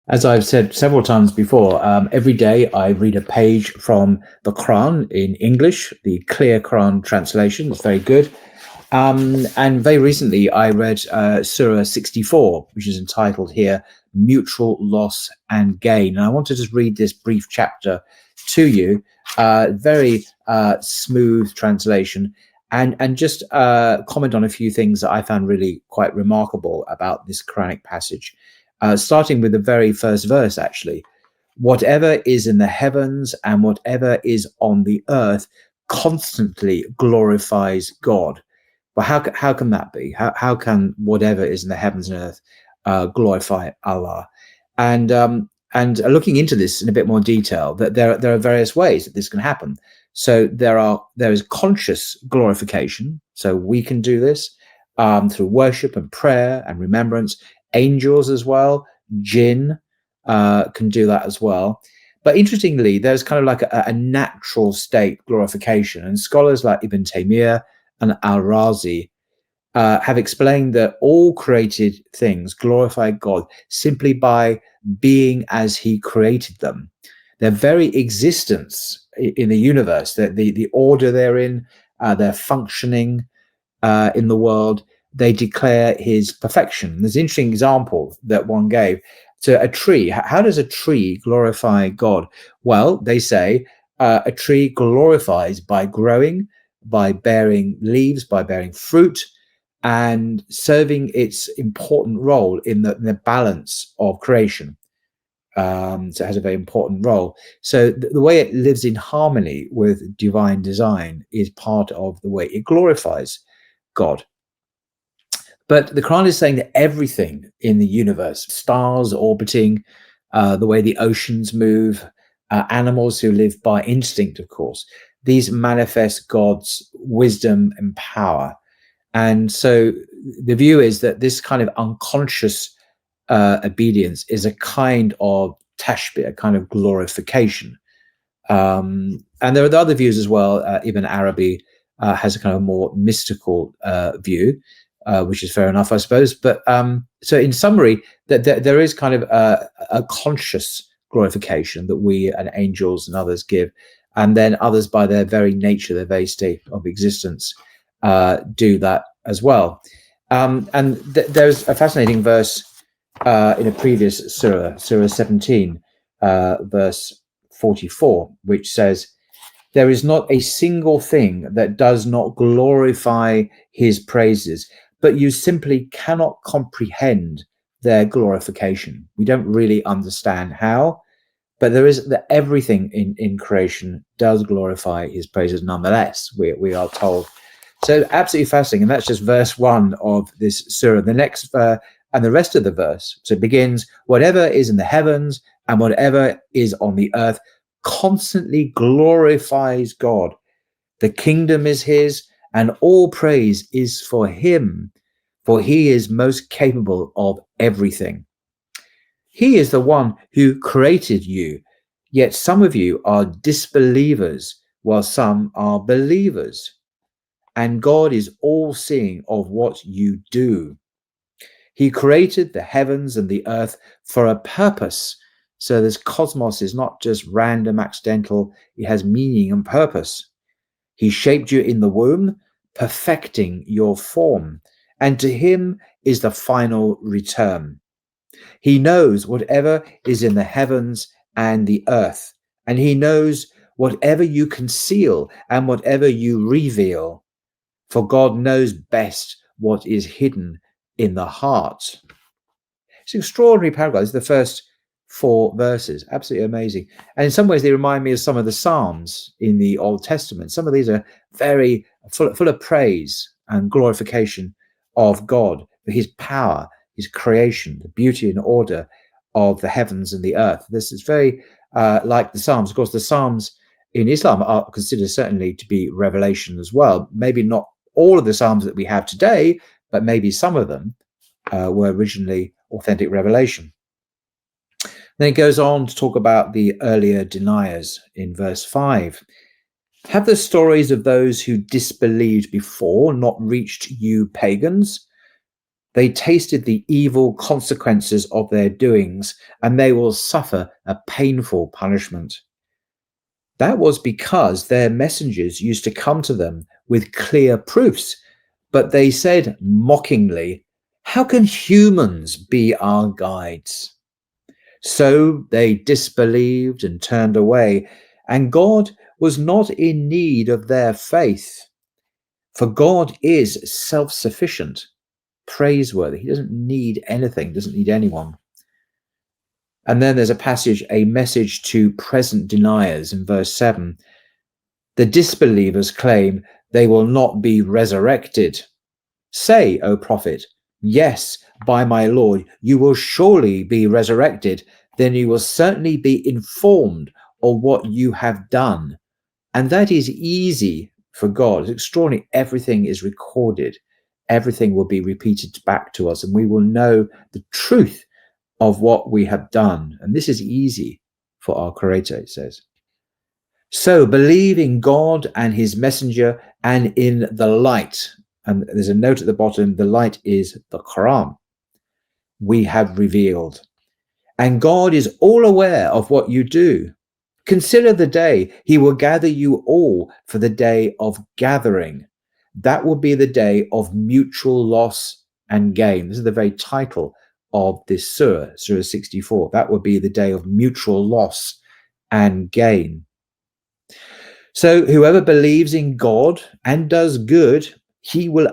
As I've said several times before, every day I read a page from the Quran in English, the Clear Quran translation. It's very good. And very recently I read Surah 64, which is entitled here, Mutual Loss and Gain. And I want to just read this brief chapter to you. Very smooth translation. And just comment on a few things that I found really quite remarkable about this Quranic passage. Starting with the very first verse, actually. Whatever is in the heavens and whatever is on the earth constantly glorifies God. Well, how can that be? How can whatever is in the heavens and earth glorify Allah? And looking into this in a bit more detail, that there are various ways that this can happen. So there is conscious glorification. So we can do this through worship and prayer and remembrance. Angels as well, jinn can do that as well. But interestingly, there's kind of like a natural state glorification, and scholars like Ibn Taymiyyah and Al-Razi have explained that all created things glorify God simply by being as he created them. Their very existence in the universe, the order they're in, their functioning in the world, they declare his perfection. There's an interesting example that one gave to a tree. How does a tree glorify God? Well, they say a tree glorifies by growing, by bearing leaves, by bearing fruit, and serving its important role in the balance of creation. So it has a very important role. So the way it lives in harmony with divine design is part of the way it glorifies God. But the Quran is saying that everything in the universe, stars orbiting, the way the oceans move, animals who live by instinct, of course, these manifest God's wisdom and power. And so the view is that this kind of unconscious obedience is a kind of tashbih, a kind of glorification. And there are the other views as well. Ibn Arabi has a kind of more mystical view, which is fair enough, I suppose. But so in summary, that there is kind of a conscious glorification that we and angels and others give, and then others, by their very nature, their very state of existence, do that as well. And there's a fascinating verse in a previous surah, Surah 17, verse 44, which says, "There is not a single thing that does not glorify his praises, but you simply cannot comprehend their glorification." We don't really understand how, but there is that everything in creation does glorify his praises nonetheless, we are told. So absolutely fascinating. And that's just verse 1 of this surah. The next and the rest of the verse, so it begins, whatever is in the heavens and whatever is on the earth constantly glorifies God. The kingdom is his, and all praise is for him, for he is most capable of everything. He is the one who created you, yet some of you are disbelievers, while some are believers. And God is all-seeing of what you do. He created the heavens and the earth for a purpose. So this cosmos is not just random, accidental. It has meaning and purpose. He shaped you in the womb, perfecting your form. And to him is the final return. He knows whatever is in the heavens and the earth. And he knows whatever you conceal and whatever you reveal. For God knows best what is hidden in the heart. It's an extraordinary paragraph. It's the first 4 verses. Absolutely amazing. And in some ways, they remind me of some of the Psalms in the Old Testament. Some of these are very full of praise and glorification of God for his power, his creation, the beauty and order of the heavens and the earth. This is very like the Psalms. Of course, the Psalms in Islam are considered certainly to be revelation as well. Maybe not all of the Psalms that we have today, but maybe some of them were originally authentic revelation. Then it goes on to talk about the earlier deniers in verse 5. Have the stories of those who disbelieved before not reached you pagans? They tasted the evil consequences of their doings, and they will suffer a painful punishment. That was because their messengers used to come to them with clear proofs, but they said mockingly, "How can humans be our guides?" So they disbelieved and turned away, and God was not in need of their faith. For God is self-sufficient, praiseworthy. He doesn't need anything, doesn't need anyone. And then there's a message to present deniers in verse 7. The disbelievers claim they will not be resurrected. Say, O prophet, yes, by my Lord, you will surely be resurrected. Then you will certainly be informed of what you have done. And that is easy for God. It's extraordinary. Everything is recorded. Everything will be repeated back to us, and we will know the truth of what we have done. And this is easy for our Creator, it says. So believe in God and his messenger and in the light. And there's a note at the bottom, the light is the Quran. We have revealed. And God is all aware of what you do. Consider the day he will gather you all for the day of gathering. That will be the day of mutual loss and gain. This is the very title of this surah, Surah 64. That will be the day of mutual loss and gain. So whoever believes in God and does good, he will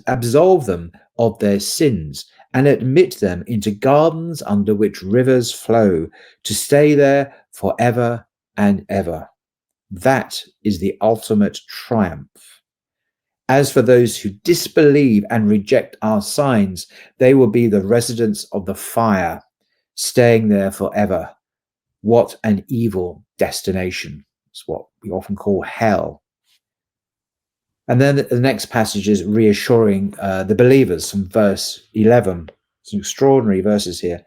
absolve them of their sins and admit them into gardens under which rivers flow, to stay there forever and ever. That is the ultimate triumph. As for those who disbelieve and reject our signs, they will be the residents of the fire, staying there forever. What an evil destination. It's what we often call hell. And then the next passage is reassuring the believers from verse 11. Some extraordinary verses here.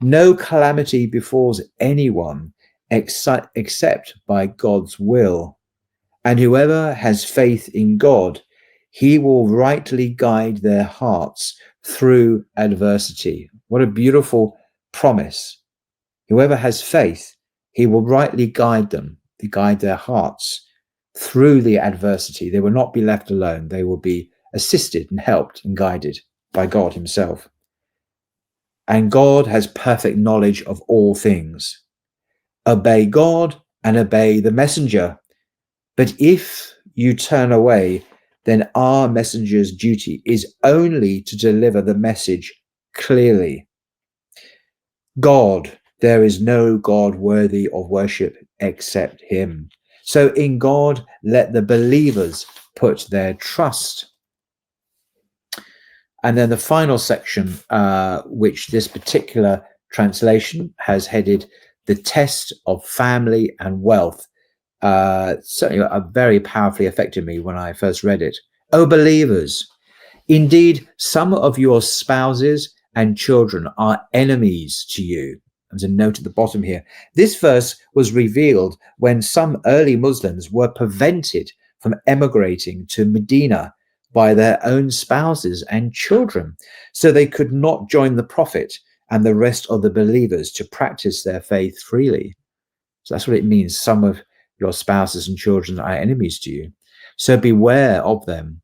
No calamity befalls anyone except by God's will. And whoever has faith in God, he will rightly guide their hearts through adversity. What a beautiful promise. Whoever has faith, he will rightly guide them, to guide their hearts through the adversity. They will not be left alone. They will be assisted and helped and guided by God himself. And God has perfect knowledge of all things. Obey God and obey the messenger. But if you turn away, then our messenger's duty is only to deliver the message clearly. God, there is no God worthy of worship except him. So in God, let the believers put their trust. And then the final section, which this particular translation has headed, the test of family and wealth, certainly very powerfully affected me when I first read it. O believers, indeed, some of your spouses and children are enemies to you. There's a note at the bottom here. This verse was revealed when some early Muslims were prevented from emigrating to Medina by their own spouses and children, so they could not join the Prophet and the rest of the believers to practice their faith freely. So that's what it means. Some of your spouses and children are enemies to you. So beware of them.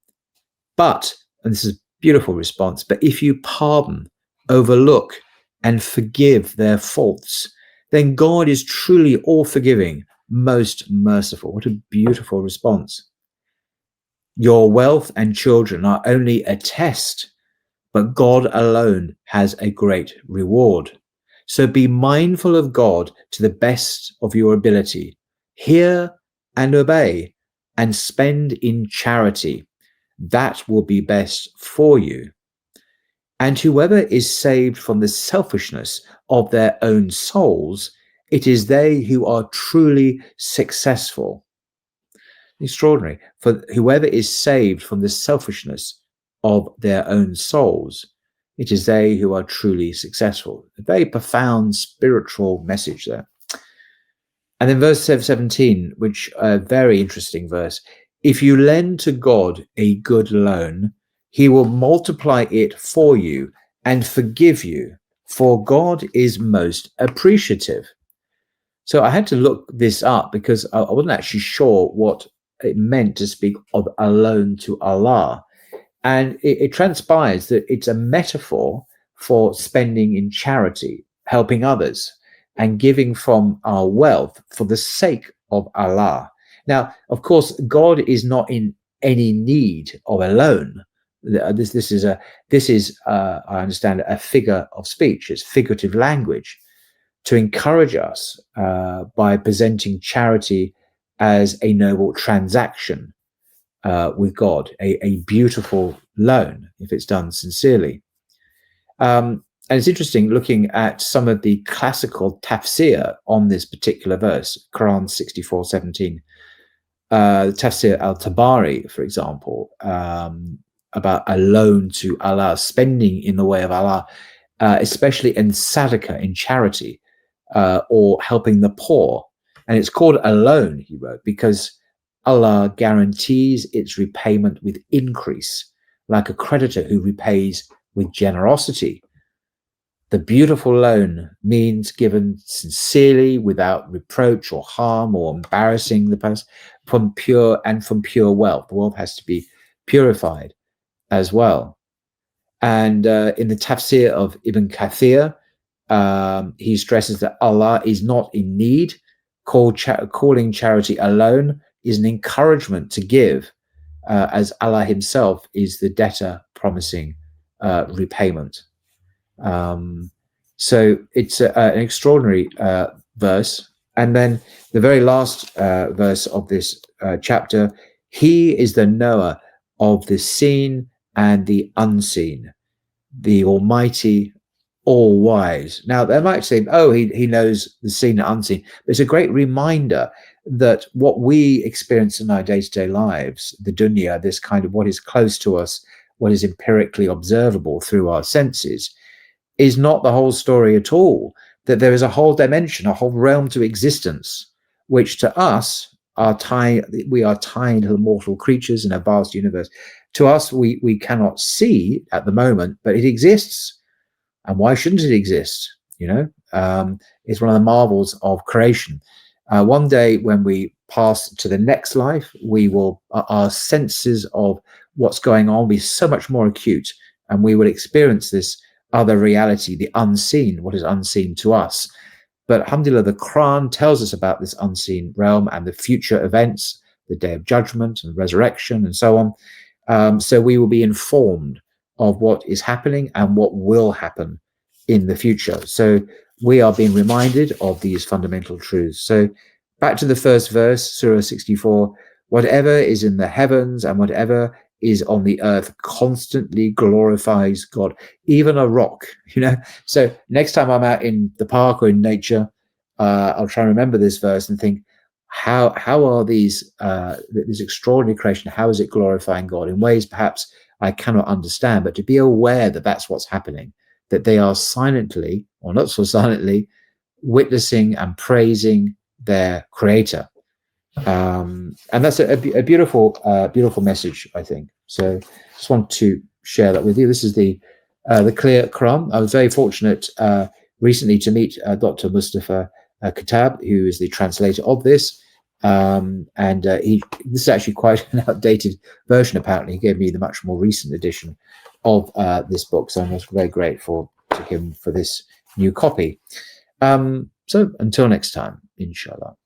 But, and this is a beautiful response, but if you pardon, overlook, and forgive their faults, then God is truly all forgiving, most merciful. What a beautiful response. Your wealth and children are only a test, but God alone has a great reward. So be mindful of God to the best of your ability. Hear and obey, and spend in charity. That will be best for you. And whoever is saved from the selfishness of their own souls, it is they who are truly successful. Extraordinary. For whoever is saved from the selfishness of their own souls, it is they who are truly successful. A very profound spiritual message there. And then verse 17, which a very interesting verse. If you lend to God a good loan, he will multiply it for you and forgive you, for God is most appreciative. So I had to look this up because I wasn't actually sure what it meant to speak of alone to Allah. And it transpires that it's a metaphor for spending in charity, helping others, and giving from our wealth for the sake of Allah. Now, of course, God is not in any need of a loan. This is I understand, a figure of speech. It's figurative language to encourage us by presenting charity as a noble transaction with God, a beautiful loan if it's done sincerely. And it's interesting looking at some of the classical tafsir on this particular verse, Quran 64:17. Tafsir al-Tabari, for example, about a loan to Allah, spending in the way of Allah, especially in sadaqah, in charity, or helping the poor. And it's called a loan, he wrote, because Allah guarantees its repayment with increase, like a creditor who repays with generosity. The beautiful loan means given sincerely, without reproach or harm or embarrassing the person, from pure wealth. The wealth has to be purified as well. And in the tafsir of Ibn Kathir, he stresses that Allah is not in need. Calling charity alone is an encouragement to give, as Allah himself is the debtor promising repayment. So it's an extraordinary verse. And then the very last verse of this chapter, he is the knower of the seen and the unseen, the Almighty, all wise. Now, they might say, oh, he knows the seen and unseen. But it's a great reminder that what we experience in our day-to-day lives, the dunya, this kind of what is close to us, what is empirically observable through our senses, is not the whole story at all. That there is a whole dimension, a whole realm to existence, which to us we are tiny little mortal creatures in a vast universe. To us, we cannot see at the moment, but it exists. And why shouldn't it exist? It's one of the marvels of creation. One day when we pass to the next life, our senses of what's going on will be so much more acute, and we will experience this other reality, the unseen, what is unseen to us. But alhamdulillah, the Quran tells us about this unseen realm and the future events, the day of judgment and resurrection and so on. So we will be informed of what is happening and what will happen in the future. So we are being reminded of these fundamental truths. So back to the first verse, Surah 64, whatever is in the heavens and whatever is on the earth constantly glorifies God, even a rock, So next time I'm out in the park or in nature, I'll try and remember this verse and think, how are these, this extraordinary creation, how is it glorifying God in ways perhaps I cannot understand, but to be aware that that's what's happening, that they are silently, or not so silently, witnessing and praising their creator. And that's a beautiful, beautiful message, I think. So just want to share that with you. This is the clear Quran. I was very fortunate recently to meet Dr. Mustafa Kitab, who is the translator of this. This is actually quite an outdated version, apparently. He gave me the much more recent edition of this book. So I'm very grateful to him for this new copy. So until next time, inshallah.